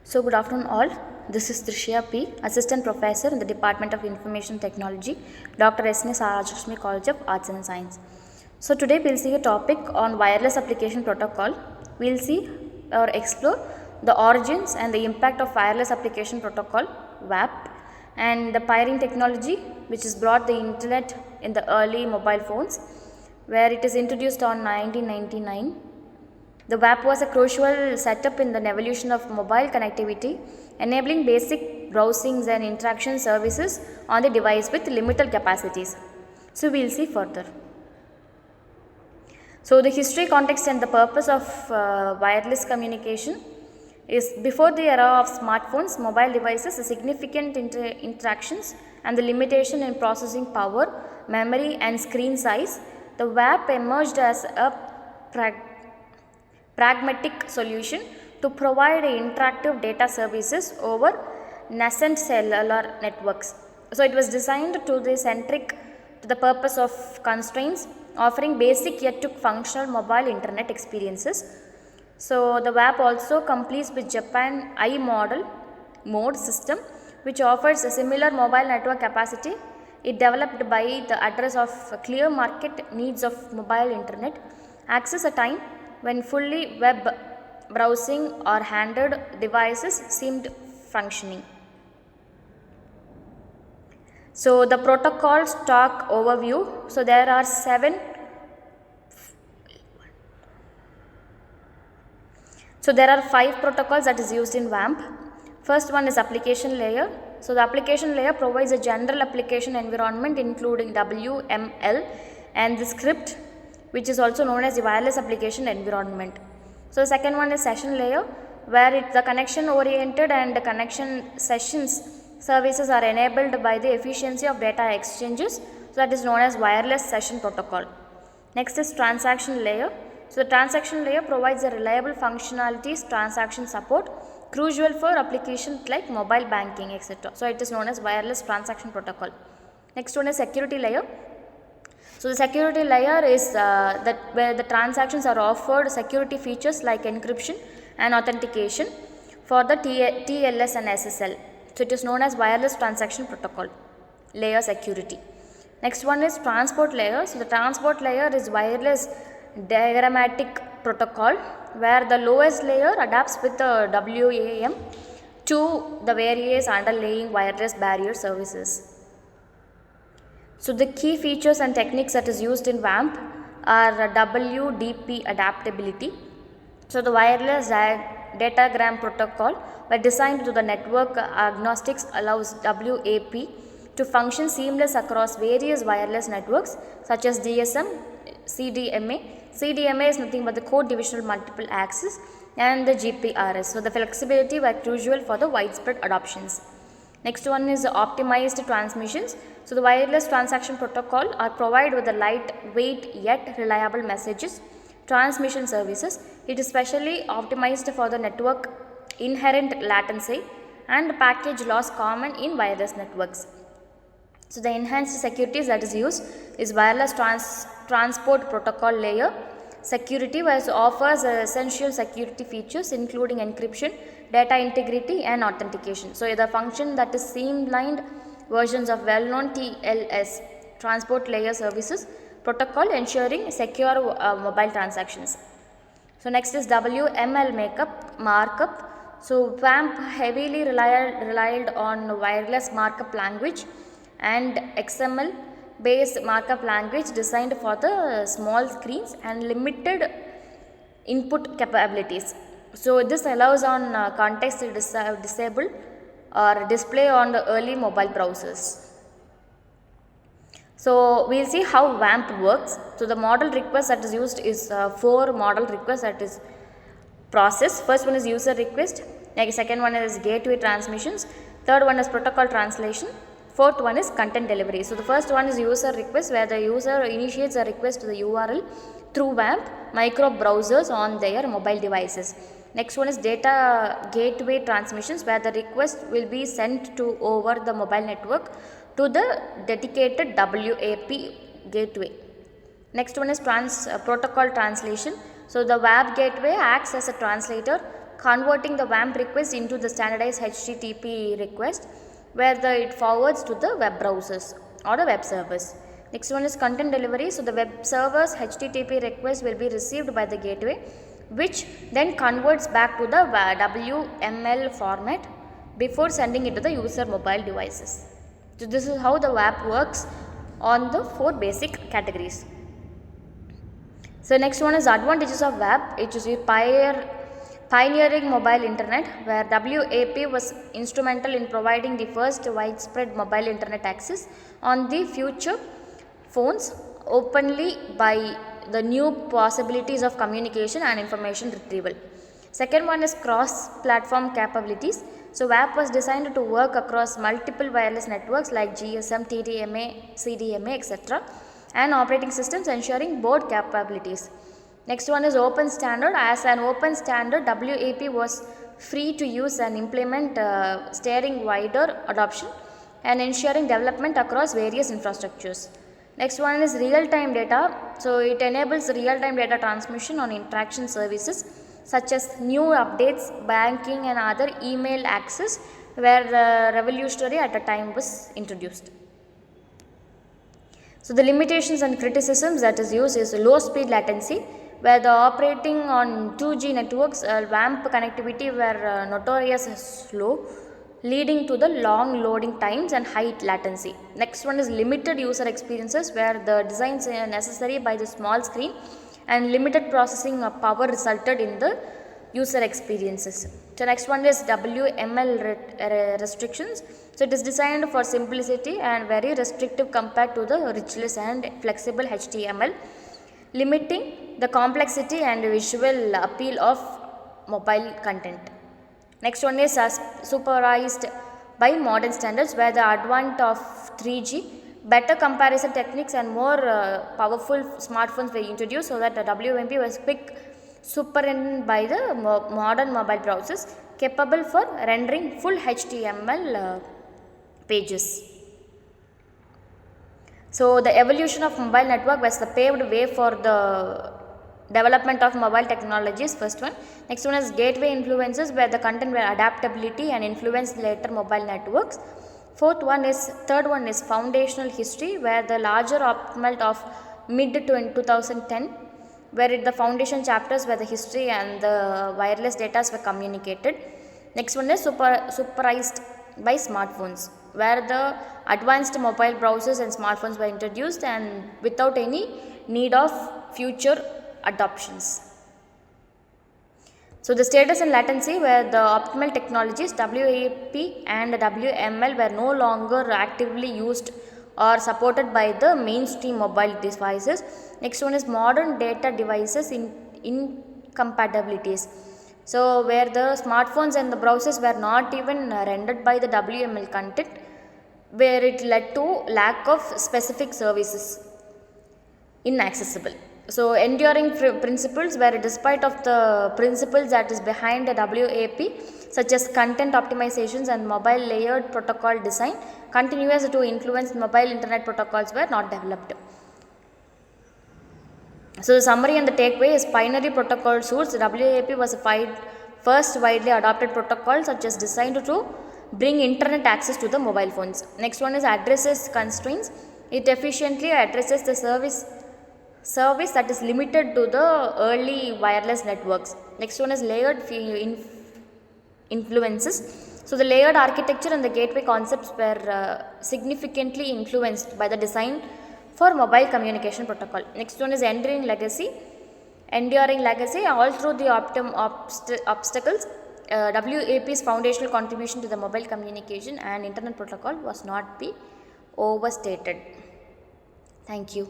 So, good afternoon, all. This is Trishya P., Assistant Professor in the Department of Information Technology, Dr. SNS Rajashmi College of Arts and Science. So, today we'll see a topic on wireless application protocol. We'll see or explore the origins and the impact of wireless application protocol (WAP) and the pairing technology, which has brought the internet in the early mobile phones, where it is introduced on 1999. The WAP was a crucial setup in the evolution of mobile connectivity, enabling basic browsings and interaction services on the device with limited capacities. So, we will see further. So, the history, context and the purpose of wireless communication is before the era of smartphones, mobile devices, the significant interactions and the limitation in processing power, memory and screen size. The WAP emerged as a pragmatic solution to provide interactive data services over nascent cellular networks. So, it was designed to the purpose of constraints, offering basic yet to functional mobile internet experiences. So, the WAP also completes with Japan mode system, which offers a similar mobile network capacity. It developed by the address of clear market needs of mobile internet access a time when fully web browsing or handheld devices seemed functioning. So, the protocol stack overview. So, there are 7. So, there are 5 protocols that is used in WAMP. First one is application layer. So, the application layer provides a general application environment including WML and the script, which is also known as the wireless application environment. So, the second one is session layer, where the connection oriented and the connection sessions services are enabled by the efficiency of data exchanges. So, that is known as wireless session protocol. Next is transaction layer. So, the transaction layer provides a reliable functionalities, transaction support, crucial for applications like mobile banking, etc. So, it is known as wireless transaction protocol. Next one is security layer. So, the security layer is where the transactions are offered security features like encryption and authentication for the TLS and SSL. So, it is known as wireless transaction protocol layer security. Next one is transport layer. So, the transport layer is wireless diagrammatic protocol, where the lowest layer adapts with the WAM to the various underlying wireless barrier services. So, the key features and techniques that is used in WAMP are WDP adaptability. So, the wireless datagram protocol, were designed to the network agnostics, allows WAP to function seamless across various wireless networks such as DSM, CDMA. CDMA is nothing but the code divisional multiple access, and the GPRS. So, the flexibility were crucial for the widespread adoptions. Next one is optimized transmissions. So, the wireless transaction protocol are provided with the lightweight yet reliable messages transmission services. It is specially optimized for the network inherent latency and package loss common in wireless networks. So, the enhanced securities that is used is wireless transport protocol layer security, which offers essential security features including encryption, data integrity and authentication. So, the function that is streamlined versions of well-known TLS transport layer services protocol, ensuring secure mobile transactions. So, next is WML markup. So, WAMP heavily relied on wireless markup language and XML based markup language designed for the small screens and limited input capabilities. So, this allows on context disabled or display on the early mobile browsers. So, we will see how WAMP works. So, the model request that is used is 4 model requests that is process. First one is user request, second one is gateway transmissions, third one is protocol translation, fourth one is content delivery. So, the first one is user request, where the user initiates a request to the URL through WAMP micro browsers on their mobile devices. Next one is data gateway transmissions, where the request will be sent to over the mobile network to the dedicated WAP gateway. Next one is protocol translation. So, the WAP gateway acts as a translator, converting the WAMP request into the standardized HTTP request, where it forwards to the web browsers or the web servers. Next one is content delivery. So the web server's HTTP request will be received by the gateway, which then converts back to the WML format before sending it to the user mobile devices. So this is how the WAP works on the 4 basic categories. So next one is advantages of WAP. It is pioneering mobile internet, where WAP was instrumental in providing the first widespread mobile internet access on the future phones, openly by the new possibilities of communication and information retrieval. Second one is cross-platform capabilities. So WAP was designed to work across multiple wireless networks like GSM, TDMA, CDMA, etc. and operating systems, ensuring both capabilities. Next one is open standard. As an open standard, WAP was free to use and implement, steering wider adoption and ensuring development across various infrastructures. Next one is real-time data. So it enables real-time data transmission on interaction services such as new updates, banking and other email access, were revolutionary at the time was introduced. So the limitations and criticisms that is used is low speed latency, where the operating on 2G networks, WAMP connectivity were notorious as slow, leading to the long loading times and high latency. Next one is limited user experiences, where the designs are necessary by the small screen and limited processing power resulted in the user experiences. So next one is WML restrictions. So it is designed for simplicity and very restrictive compared to the richness and flexible HTML, limiting the complexity and visual appeal of mobile content. Next one is supervised by modern standards, where the advent of 3G, better comparison techniques and more powerful smartphones were introduced, so that the WMP was quick superintended by the modern mobile browsers capable for rendering full HTML pages. So the evolution of mobile network was the paved way for the development of mobile technologies. First one. Next one is gateway influences, where the content were adaptability and influenced later mobile networks. Third one is foundational history, where the larger optimal of mid to 2010, where the foundation chapters where the history and the wireless data were communicated. Next one is supervised by smartphones, where the advanced mobile browsers and smartphones were introduced and without any need of future adoptions. So the status and latency, where the optimal technologies WAP and WML were no longer actively used or supported by the mainstream mobile devices. Next one is modern data devices incompatibilities. So where the smartphones and the browsers were not even rendered by the WML content, where it led to lack of specific services inaccessible. So enduring principles, where despite of the principles that is behind the WAP, such as content optimizations and mobile layered protocol design, continuous to influence mobile internet protocols were not developed. So the summary and the takeaway is binary protocol suites. WAP was a first widely adopted protocol such as designed to bring internet access to the mobile phones. Next one is addresses constraints. It efficiently addresses the service that is limited to the early wireless networks. Next one is layered influences. So the layered architecture and the gateway concepts were significantly influenced by the design for mobile communication protocol. Next one is enduring legacy. All through the obstacles, WAP's foundational contribution to the mobile communication and internet protocol was not be overstated. Thank you.